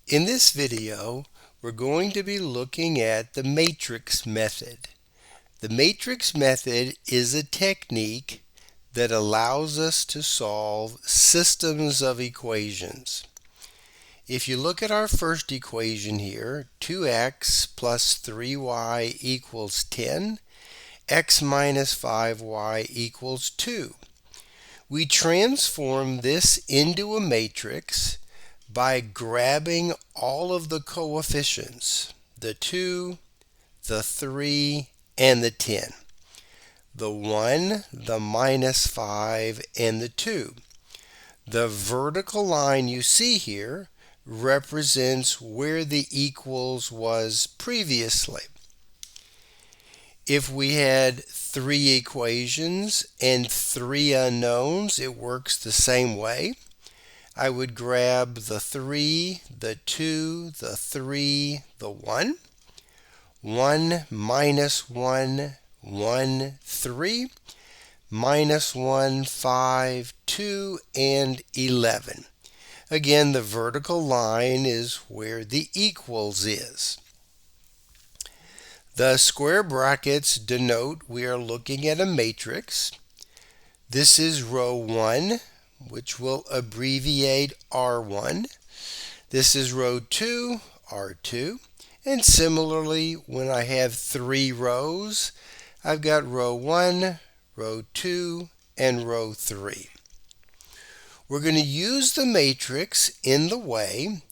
In this video, we're going to be looking at the matrix method. The matrix method is a technique that allows us to solve systems of equations. If you look at our first equation here, 2x plus 3y equals 10, x minus 5y equals 2. We transform this into a matrix by grabbing all of the coefficients, the 2, the 3, and the 10, the 1, the minus 5, and the 2. The vertical line you see here represents where the equals was previously. If we had 3 equations and 3 unknowns, it works the same way. I would grab the 3, the 2, the 3, the 1. 1 minus 1, 1, 3. Minus 1, 5, 2, and 11. Again, the vertical line is where the equals is. The square brackets denote we are looking at a matrix. This is row 1, which will abbreviate R1. This is row 2, R2. And similarly, when I have 3 rows, I've got row 1, row 2, and row 3. We're going to use the matrix in the way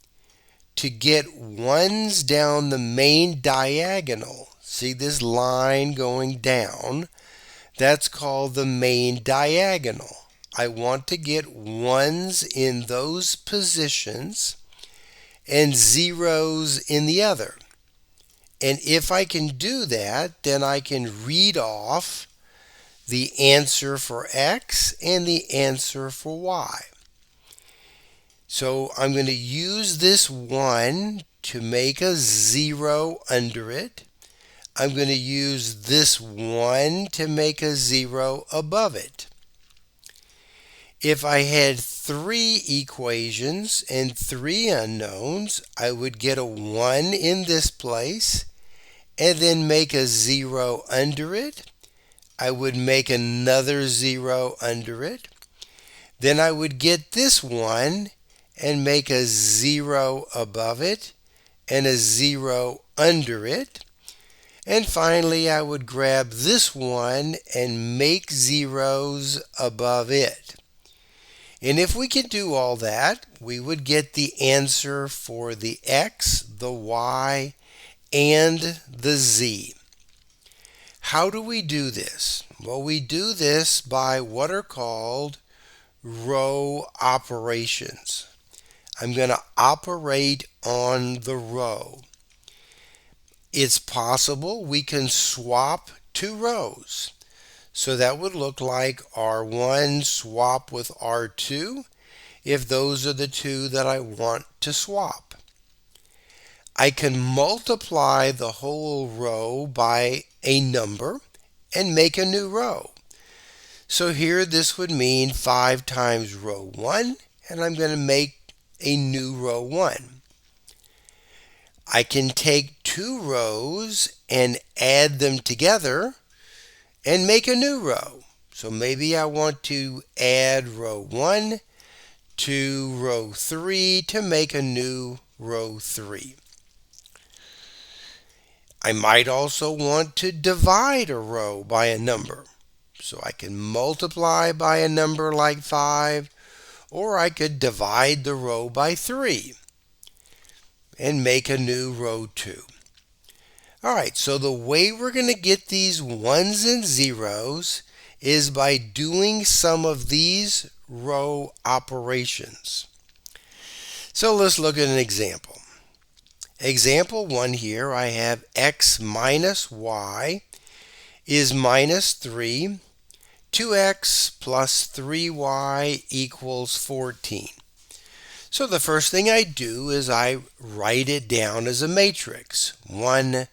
to get ones down the main diagonal. See this line going down? That's called the main diagonal. I want to get ones in those positions and zeros in the other. And if I can do that, then I can read off the answer for x and the answer for y. So I'm going to use this 1 to make a 0 under it. I'm going to use this 1 to make a 0 above it. If I had 3 equations and 3 unknowns, I would get a 1 in this place and then make a 0 under it. I would make another 0 under it. Then I would get this 1 and make a 0 above it and a 0 under it. And finally, I would grab this 1 and make zeros above it. And if we could do all that, we would get the answer for the x, the y, and the z. How do we do this? Well, we do this by what are called row operations. I'm going to operate on the row. It's possible we can swap 2 rows. So that would look like R1 swap with R2 if those are the 2 that I want to swap. I can multiply the whole row by a number and make a new row. So here this would mean 5 times row 1, and I'm going to make a new row 1. I can take 2 rows and add them together and make a new row. So maybe I want to add row 1 to row 3 to make a new row 3. I might also want to divide a row by a number. So I can multiply by a number like 5, or I could divide the row by 3 and make a new row 2. All right, so the way we're going to get these ones and zeros is by doing some of these row operations. So let's look at an example. Example 1 here, I have x minus y is minus 3. 2x plus 3y equals 14. So the first thing I do is I write it down as a matrix. 1,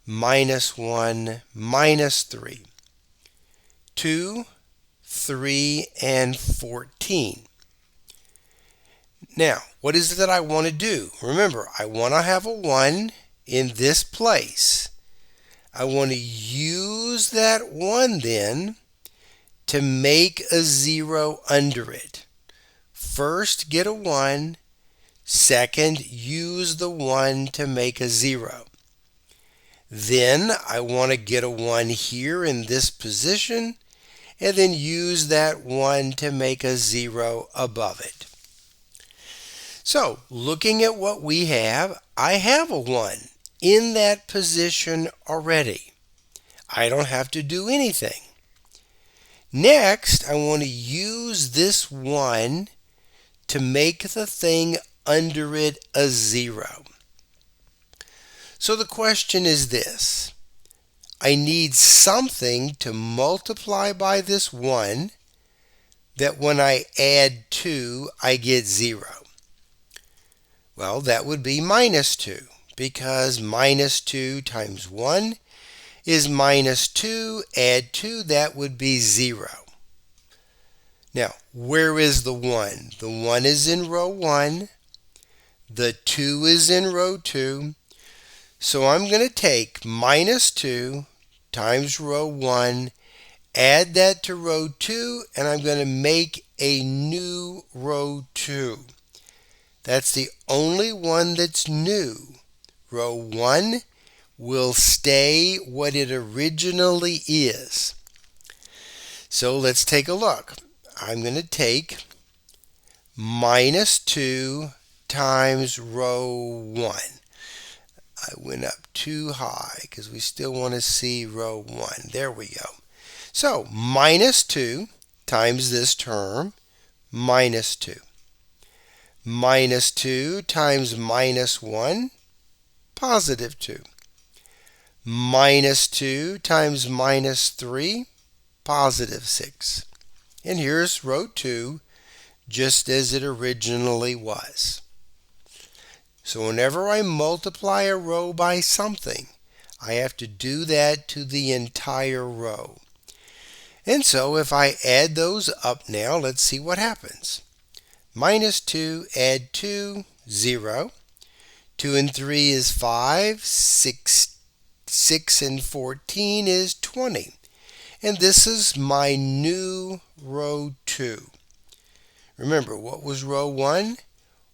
minus 1, minus 3. 2, 3, and 14. Now, what is it that I want to do? Remember, I want to have a 1 in this place. I want to use that 1 then to make a 0 under it. First, get a 1. Second, use the 1 to make a 0. Then I want to get a 1 here in this position and then use that 1 to make a 0 above it. So, looking at what we have, I have a 1 in that position already. I don't have to do anything. Next, I want to use this 1 to make the thing under it a 0. So the question is this. I need something to multiply by this 1 that when I add 2, I get 0. Well, that would be minus 2, because minus 2 times 1 is minus 2. Add 2, that would be 0. Now, where is the 1? The 1 is in row 1. The 2 is in row 2. So I'm going to take minus 2 times row 1, add that to row 2, and I'm going to make a new row 2. That's the only one that's new. Row 1 will stay what it originally is. So let's take a look. I'm going to take minus 2 times row 1. I went up too high because we still want to see row 1. There we go. So minus 2 times this term, minus 2. Minus 2 times minus 1, positive 2. Minus 2 times minus 3, positive 6. And here's row 2, just as it originally was. So whenever I multiply a row by something, I have to do that to the entire row. And so if I add those up now, let's see what happens. Minus 2, add 2, 0. 2 and 3 is 5. 6 and 14 is 20. And this is my new row 2. Remember, what was row 1?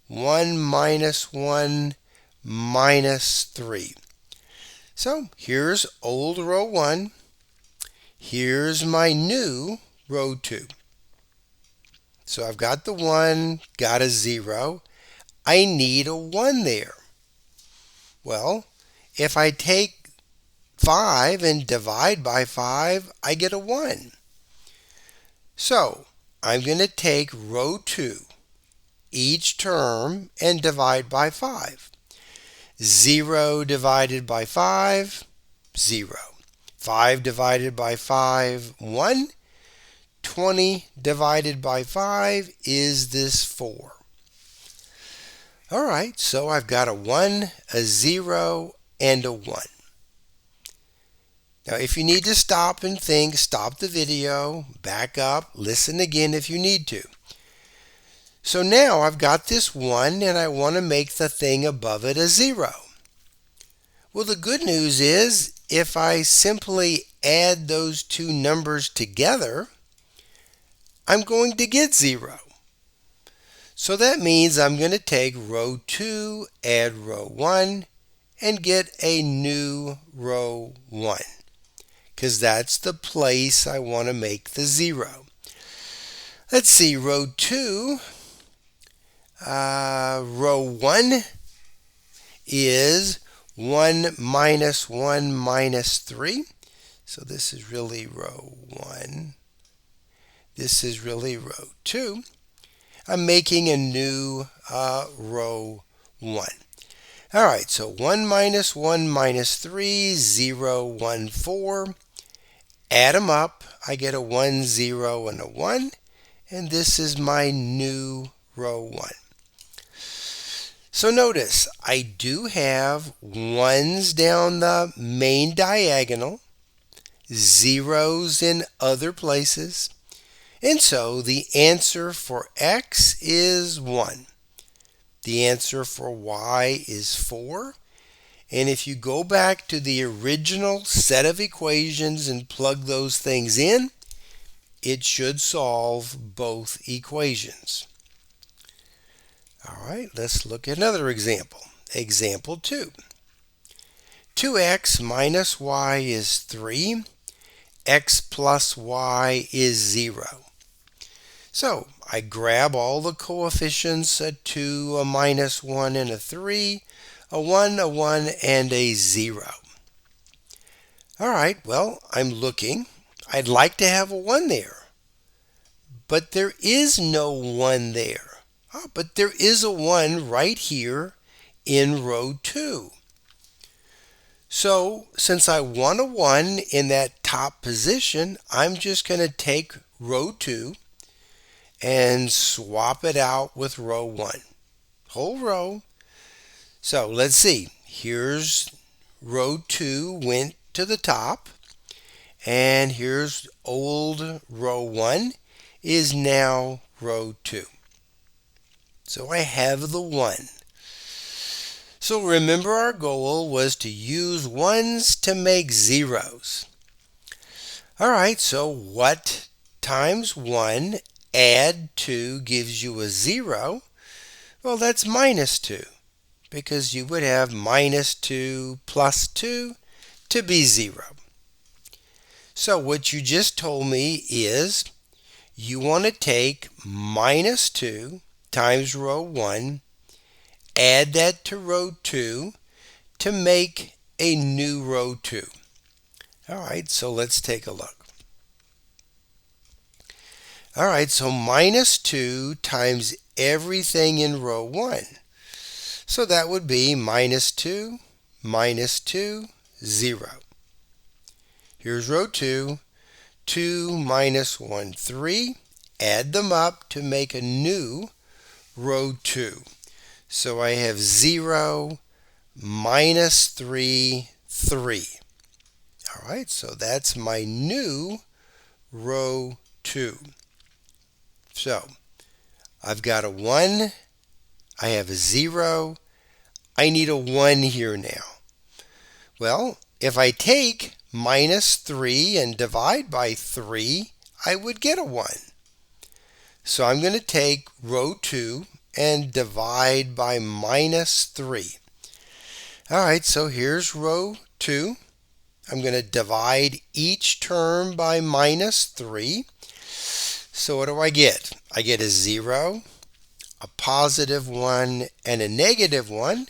1 minus 1 minus 3. So here's old row 1. Here's my new row 2. So I've got the 1, got a 0. I need a 1 there. Well, if I take 5 and divide by 5, I get a 1. So I'm going to take row 2, each term, and divide by 5. 0 divided by 5, 0. 5 divided by 5, 1. 20 divided by 5 is this 4. All right, so I've got a 1, a 0, and a 1. Now, if you need to stop and think, stop the video, back up, listen again if you need to. So now I've got this 1 and I want to make the thing above it a 0. Well, the good news is if I simply add those two numbers together, I'm going to get 0. So that means I'm going to take row 2, add row 1, and get a new row 1. Because that's the place I want to make the 0. Let's see, row 2, row 1 is 1 minus 1 minus 3. So this is really row 1. This is really row 2. I'm making a new row 1. All right, so 1 minus 1 minus 3, 0, 1, 4. Add them up. I get a 1, 0, and a 1. And this is my new row 1. So notice, I do have 1s down the main diagonal, 0s in other places. And so the answer for x is 1. The answer for y is 4. And if you go back to the original set of equations and plug those things in, it should solve both equations. All right, let's look at another example. Example 2. 2x minus y is 3. X plus y is 0. So I grab all the coefficients, a 2, a minus 1, and a 3, a 1, and a 0. All right, well, I'm looking. I'd like to have a 1 there, but there is no 1 there. Oh, but there is a 1 right here in row 2. So since I want a 1 in that top position, I'm just going to take row 2 and swap it out with row 1. Whole row. So let's see. Here's row 2 went to the top, and here's old row 1 is now row 2. So I have the 1. So remember, our goal was to use 1s to make 0s. All right, so what times 1 add 2 gives you a 0? Well, that's minus 2, because you would have minus 2 plus 2 to be 0. So what you just told me is you want to take minus 2 times row 1, add that to row 2 to make a new row 2. All right, so let's take a look. All right, so minus 2 times everything in row 1. So that would be minus 2, 0. Here's row 2, 2 minus 1, 3. Add them up to make a new row 2. So I have 0, minus 3, 3. All right, so that's my new row 2. So I've got a 1, I have a 0, I need a 1 here now. Well, if I take minus 3 and divide by 3, I would get a 1. So I'm going to take row 2 and divide by minus 3. All right, so here's row 2. I'm going to divide each term by minus 3. So what do I get? I get a 0, a positive 1, and a negative 1.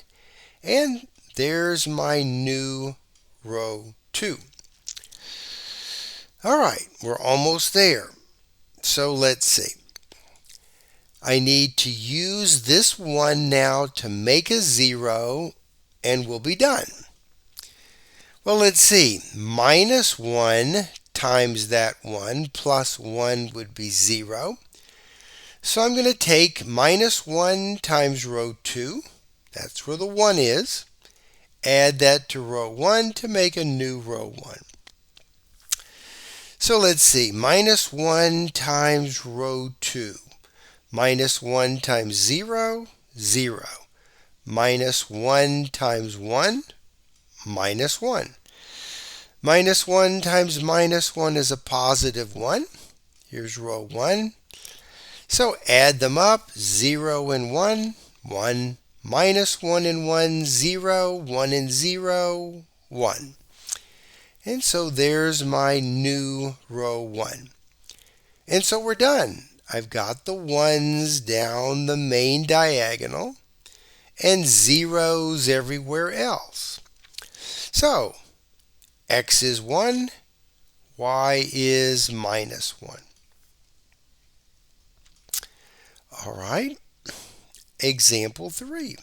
And there's my new row 2. All right, we're almost there. So let's see. I need to use this 1 now to make a 0, and we'll be done. Well, let's see. Minus 1 times that 1 plus 1 would be 0. So I'm going to take minus 1 times row 2. That's where the 1 is. Add that to row 1 to make a new row 1. So let's see. Minus 1 times row 2. Minus 1 times 0, 0. Minus 1 times 1, minus 1. Minus 1 times minus 1 is a positive 1. Here's row 1. So add them up, 0 and 1, 1. Minus 1 and 1, 0, 1 and 0, 1. And so there's my new row 1. And so we're done. I've got the 1s down the main diagonal and 0s everywhere else. So x is 1, y is minus 1. All right, example 3.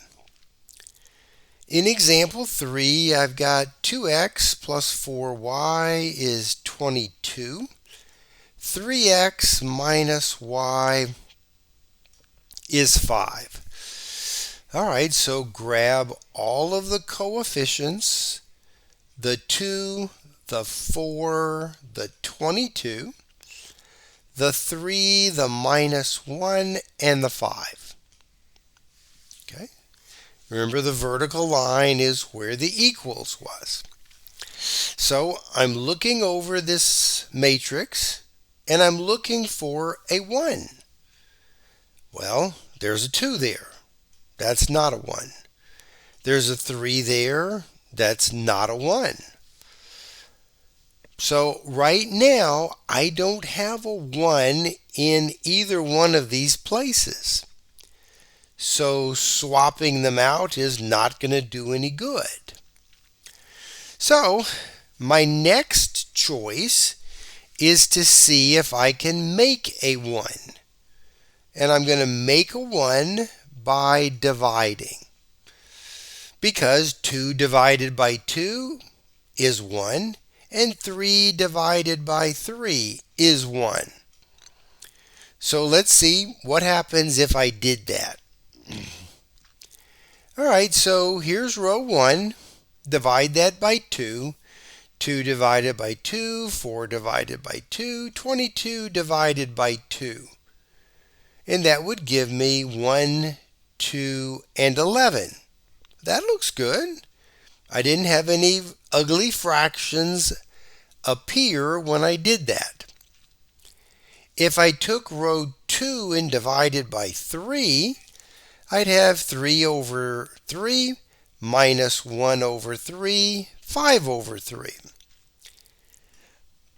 In example 3, I've got 2x plus 4y is 22. 3x minus y is 5. All right, so grab all of the coefficients, the 2, the 4, the 22, the 3, the minus 1, and the 5. Okay. Remember, the vertical line is where the equals was. So I'm looking over this matrix and I'm looking for a 1. Well, there's a 2 there. That's not a 1. There's a 3 there. That's not a 1. So right now, I don't have a 1 in either one of these places. So swapping them out is not going to do any good. So my next choice is to see if I can make a 1. And I'm going to make a 1 by dividing. Because 2 divided by 2 is 1, and 3 divided by 3 is 1. So let's see what happens if I did that. Alright, so here's row 1. Divide that by 2. 2 divided by 2, 4 divided by 2, 22 divided by 2. And that would give me 1, 2, and 11. That looks good. I didn't have any ugly fractions appear when I did that. If I took row 2 and divided by 3, I'd have 3 over 3 minus 1 over 3, 5 over 3.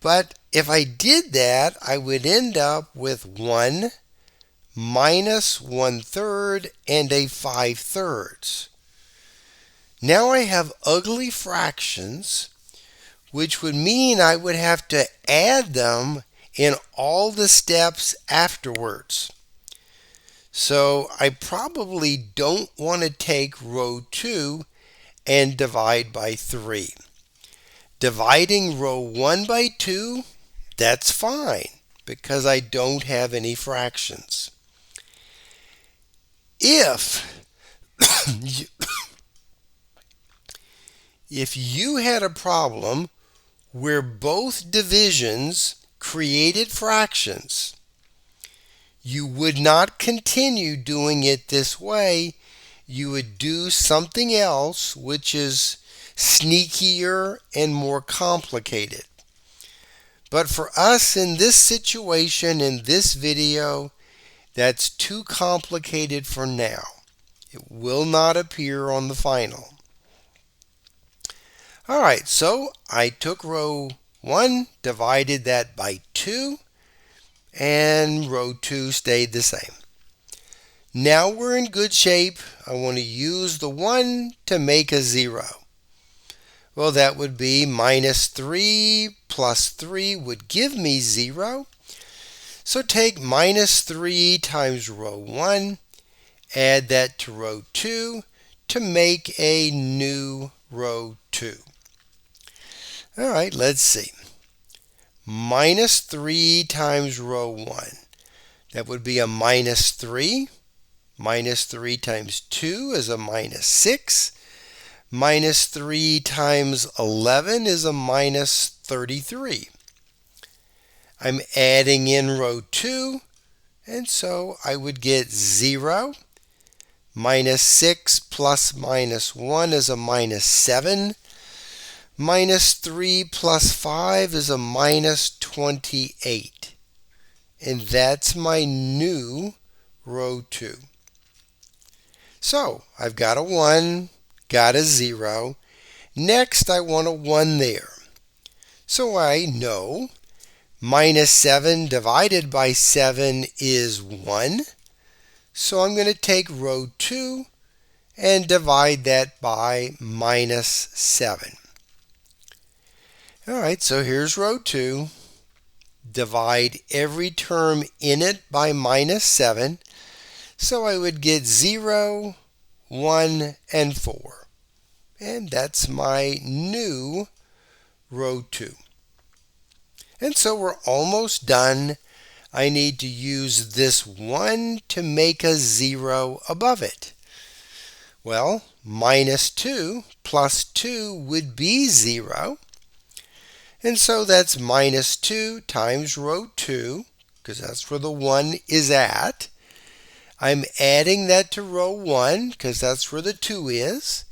But if I did that, I would end up with 1 minus 1/3 and a 5/3. Now I have ugly fractions, which would mean I would have to add them in all the steps afterwards. So I probably don't want to take row 2 and divide by 3. Dividing row 1 by 2, that's fine because I don't have any fractions. If you had a problem where both divisions created fractions, you would not continue doing it this way. You would do something else which is sneakier and more complicated. But for us in this situation, in this video, that's too complicated for now. It will not appear on the final. Alright, so I took row 1, divided that by 2, and row 2 stayed the same. Now we're in good shape. I want to use the 1 to make a 0. Well, that would be minus 3 plus 3 would give me 0. So take minus 3 times row 1, add that to row 2 to make a new row 2. All right, let's see. Minus 3 times row 1. That would be a minus 3. Minus 3 times 2 is a minus 6. Minus 3 times 11 is a minus 33. I'm adding in row 2, and so I would get 0. Minus 6 plus minus 1 is a minus 7. Minus 3 plus 5 is a minus 28. And that's my new row 2. So I've got a 1, got a 0. Next I want a 1 there. So I know minus 7 divided by 7 is 1. So I'm going to take row 2 and divide that by minus 7. All right, so here's row 2. Divide every term in it by minus 7. So I would get 0, 1, and 4. And that's my new row 2. And so we're almost done. I need to use this 1 to make a 0 above it. Well, minus 2 plus 2 would be 0. And so that's minus 2 times row 2, because that's where the 1 is at. I'm adding that to row 1 because that's where the 2 is,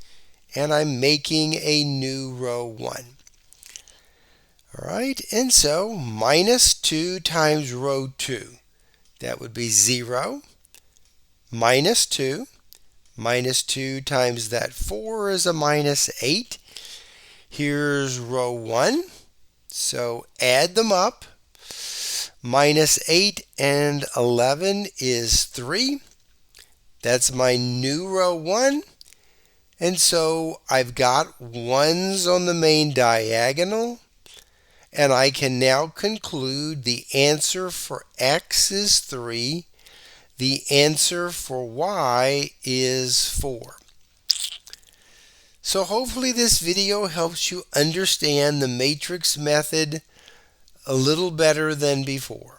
and I'm making a new row 1. All right, and so minus 2 times row 2, that would be 0, minus 2. Minus 2 times that 4 is a minus 8. Here's row 1, so add them up. Minus 8 and 11 is 3. That's my new row 1. And so I've got 1s on the main diagonal. And I can now conclude the answer for x is 3. The answer for y is 4. So hopefully this video helps you understand the matrix method a little better than before.